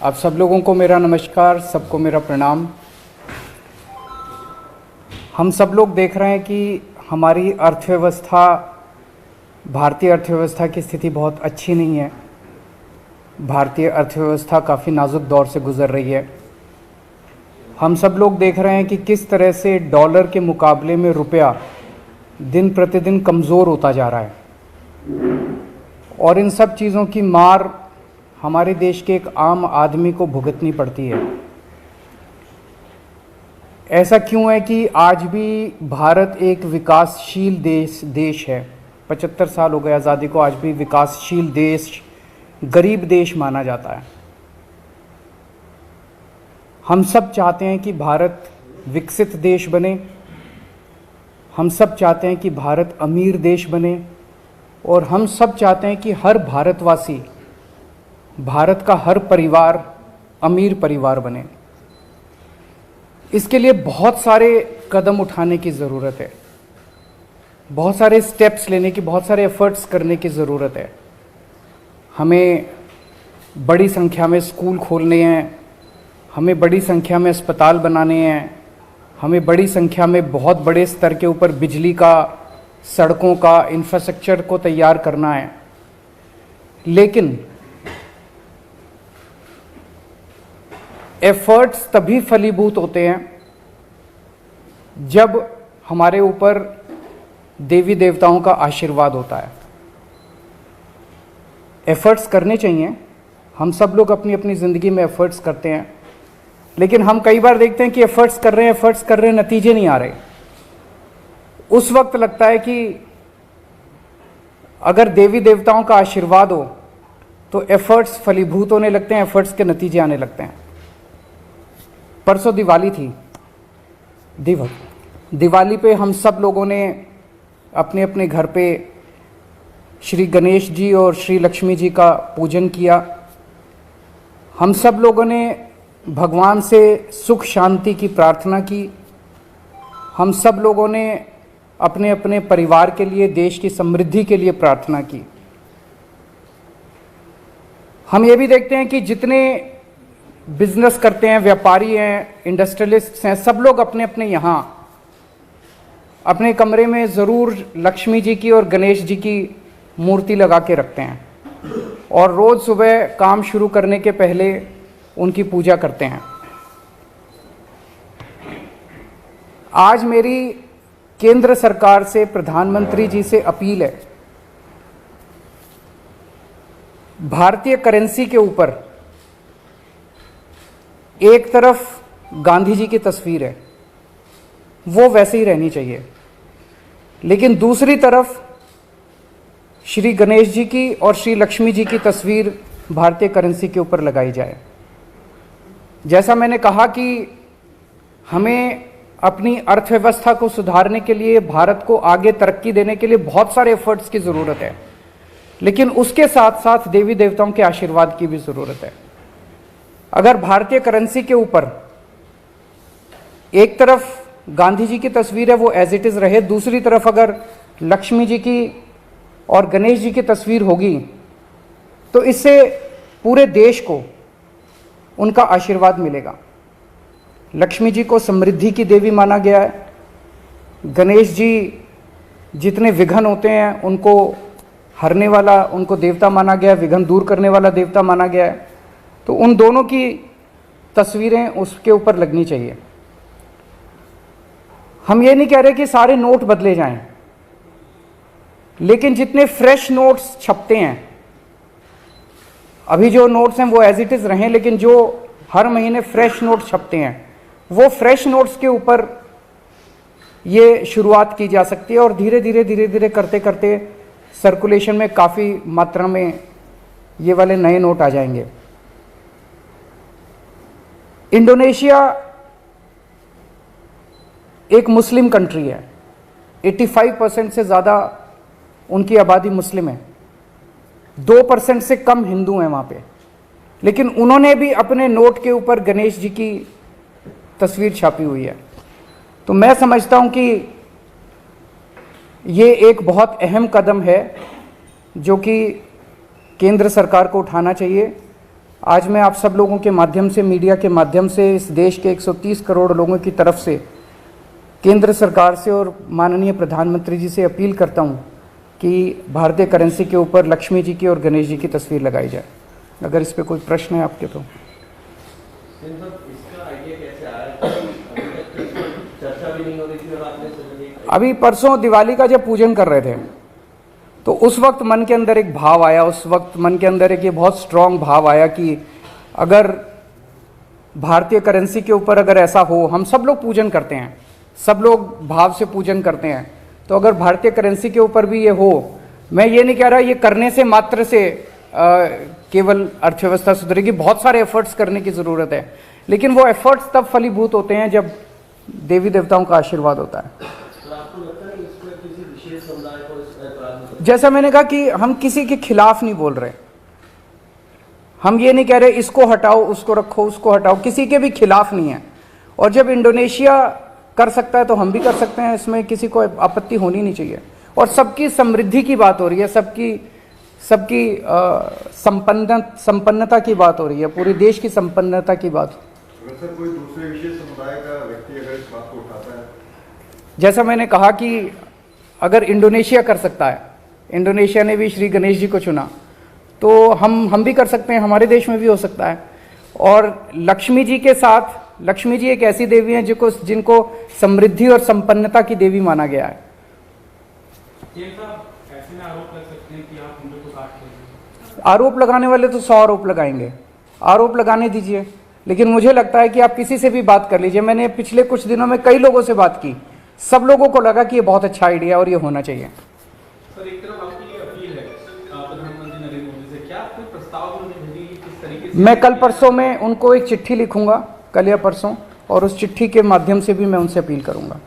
आप सब लोगों को मेरा नमस्कार, सबको मेरा प्रणाम। हम सब लोग देख रहे हैं कि हमारी अर्थव्यवस्था, भारतीय अर्थव्यवस्था की स्थिति बहुत अच्छी नहीं है। भारतीय अर्थव्यवस्था काफ़ी नाजुक दौर से गुज़र रही है। हम सब लोग देख रहे हैं कि किस तरह से डॉलर के मुकाबले में रुपया दिन प्रतिदिन कमज़ोर होता जा रहा है और इन सब चीज़ों की मार हमारे देश के एक आम आदमी को भुगतनी पड़ती है। ऐसा क्यों है कि आज भी भारत एक विकासशील देश है। 75 साल हो गए आज़ादी को, आज भी विकासशील देश, गरीब देश माना जाता है। हम सब चाहते हैं कि भारत विकसित देश बने, हम सब चाहते हैं कि भारत अमीर देश बने और हम सब चाहते हैं कि हर भारतवासी, भारत का हर परिवार अमीर परिवार बने। इसके लिए बहुत सारे कदम उठाने की ज़रूरत है, बहुत सारे स्टेप्स लेने की, बहुत सारे एफर्ट्स करने की ज़रूरत है। हमें बड़ी संख्या में स्कूल खोलने हैं, हमें बड़ी संख्या में अस्पताल बनाने हैं, हमें बड़ी संख्या में बहुत बड़े स्तर के ऊपर बिजली का, सड़कों का इंफ्रास्ट्रक्चर को तैयार करना है। लेकिन एफर्ट्स तभी फलीभूत होते हैं जब हमारे ऊपर देवी देवताओं का आशीर्वाद होता है। एफर्ट्स करने चाहिए, हम सब लोग अपनी अपनी ज़िंदगी में एफर्ट्स करते हैं, लेकिन हम कई बार देखते हैं कि एफर्ट्स कर रहे हैं, नतीजे नहीं आ रहे। उस वक्त लगता है कि अगर देवी देवताओं का आशीर्वाद हो तो एफर्ट्स फलीभूत होने लगते हैं, एफर्ट्स के नतीजे आने लगते हैं। परसों दिवाली थी। दिवाली पे हम सब लोगों ने अपने अपने घर पे श्री गणेश जी और श्री लक्ष्मी जी का पूजन किया। हम सब लोगों ने भगवान से सुख शांति की प्रार्थना की। हम सब लोगों ने अपने अपने परिवार के लिए, देश की समृद्धि के लिए प्रार्थना की। हम ये भी देखते हैं कि जितने बिजनेस करते हैं, व्यापारी हैं, इंडस्ट्रियलिस्ट्स हैं, सब लोग अपने अपने यहाँ अपने कमरे में ज़रूर लक्ष्मी जी की और गणेश जी की मूर्ति लगा के रखते हैं और रोज़ सुबह काम शुरू करने के पहले उनकी पूजा करते हैं। आज मेरी केंद्र सरकार से, प्रधानमंत्री जी से अपील है, भारतीय करेंसी के ऊपर एक तरफ गांधी जी की तस्वीर है, वो वैसे ही रहनी चाहिए, लेकिन दूसरी तरफ श्री गणेश जी की और श्री लक्ष्मी जी की तस्वीर भारतीय करेंसी के ऊपर लगाई जाए। जैसा मैंने कहा कि हमें अपनी अर्थव्यवस्था को सुधारने के लिए, भारत को आगे तरक्की देने के लिए बहुत सारे एफर्ट्स की ज़रूरत है, लेकिन उसके साथ साथ देवी देवताओं के आशीर्वाद की भी ज़रूरत है। अगर भारतीय करेंसी के ऊपर एक तरफ गांधी जी की तस्वीर है, वो एज इट इज़ रहे, दूसरी तरफ अगर लक्ष्मी जी की और गणेश जी की तस्वीर होगी, तो इससे पूरे देश को उनका आशीर्वाद मिलेगा। लक्ष्मी जी को समृद्धि की देवी माना गया है, गणेश जी जितने विघ्न होते हैं उनको हरने वाला, उनको देवता माना गया है, विघ्न दूर करने वाला देवता माना गया है। तो उन दोनों की तस्वीरें उसके ऊपर लगनी चाहिए। हम ये नहीं कह रहे कि सारे नोट बदले जाएं, लेकिन जितने फ्रेश नोट्स छपते हैं, अभी जो नोट्स हैं वो एज इट इज़ रहें, लेकिन जो हर महीने फ्रेश नोट छपते हैं, वो फ्रेश नोट्स के ऊपर ये शुरुआत की जा सकती है और धीरे धीरे करते करते सर्कुलेशन में काफ़ी मात्रा में ये वाले नए नोट आ जाएंगे। इंडोनेशिया एक मुस्लिम कंट्री है, 85% से ज़्यादा उनकी आबादी मुस्लिम है, 2% से कम हिंदू हैं वहाँ पे, लेकिन उन्होंने भी अपने नोट के ऊपर गणेश जी की तस्वीर छापी हुई है। तो मैं समझता हूँ कि ये एक बहुत अहम कदम है जो कि केंद्र सरकार को उठाना चाहिए आज मैं आप सब लोगों के माध्यम से, मीडिया के माध्यम से, इस देश के 130 करोड़ लोगों की तरफ से केंद्र सरकार से और माननीय प्रधानमंत्री जी से अपील करता हूं कि भारतीय करेंसी के ऊपर लक्ष्मी जी की और गणेश जी की तस्वीर लगाई जाए। अगर इस पे कोई प्रश्न है आपके तो। अभी परसों दिवाली का जब पूजन कर रहे थे तो उस वक्त मन के अंदर एक भाव आया, उस वक्त मन के अंदर एक ये बहुत स्ट्रांग भाव आया कि अगर भारतीय करेंसी के ऊपर अगर ऐसा हो, हम सब लोग पूजन करते हैं, सब लोग भाव से पूजन करते हैं, तो अगर भारतीय करेंसी के ऊपर भी ये हो, मैं ये नहीं कह रहा ये करने से मात्र से केवल अर्थव्यवस्था सुधरेगी, बहुत सारे एफर्ट्स करने की ज़रूरत है, लेकिन वो एफर्ट्स तब फलीभूत होते हैं जब देवी देवताओं का आशीर्वाद होता है। जैसा मैंने कहा कि हम किसी के खिलाफ नहीं बोल रहे, हम ये नहीं कह रहे इसको हटाओ, उसको रखो, उसको हटाओ, किसी के भी खिलाफ नहीं है। और जब इंडोनेशिया कर सकता है तो हम भी कर सकते हैं, इसमें किसी को आपत्ति होनी नहीं चाहिए। और सबकी समृद्धि की बात हो रही है, सबकी संपन्नता की बात हो रही है, पूरे देश की संपन्नता की बात। सर, कोई दूसरे विशेष समुदाय का व्यक्ति अगर इस बात को उठाता है, जैसा मैंने कहा कि अगर इंडोनेशिया कर सकता है, इंडोनेशिया ने भी श्री गणेश जी को चुना, तो हम भी कर सकते हैं, हमारे देश में भी हो सकता है। और लक्ष्मी जी के साथ, लक्ष्मी जी एक ऐसी देवी हैं जिनको समृद्धि और संपन्नता की देवी माना गया है। ऐसे में आरोप लग सकते हैं कि आप हिंदू को काट रहे हैं। आरोप लगाने वाले तो 100 आरोप लगाएंगे, आरोप लगाने दीजिए, लेकिन मुझे लगता है कि आप किसी से भी बात कर लीजिए। मैंने पिछले कुछ दिनों में कई लोगों से बात की, सब लोगों को लगा कि ये बहुत अच्छा आइडिया और ये होना चाहिए। सर, एक तरफ आपकी अपील है प्रधानमंत्री नरेंद्र मोदी से, क्या कोई प्रस्ताव उन्होंने भेजी कि किस तरीके से? मैं कल परसों में उनको एक चिट्ठी लिखूंगा, कल या परसों, और उस चिट्ठी के माध्यम से भी मैं उनसे अपील करूंगा।